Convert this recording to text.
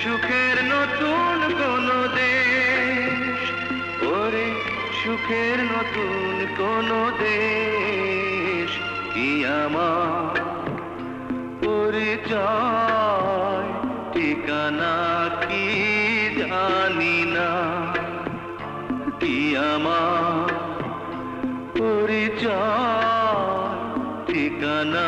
সুখের নতুন কোন দেশ, ওরে সুখের নতুন কোন দেশ, কি আমার পরিচয় ঠিকানা কি জানি না, কি আমার পরিচয় ঠিকানা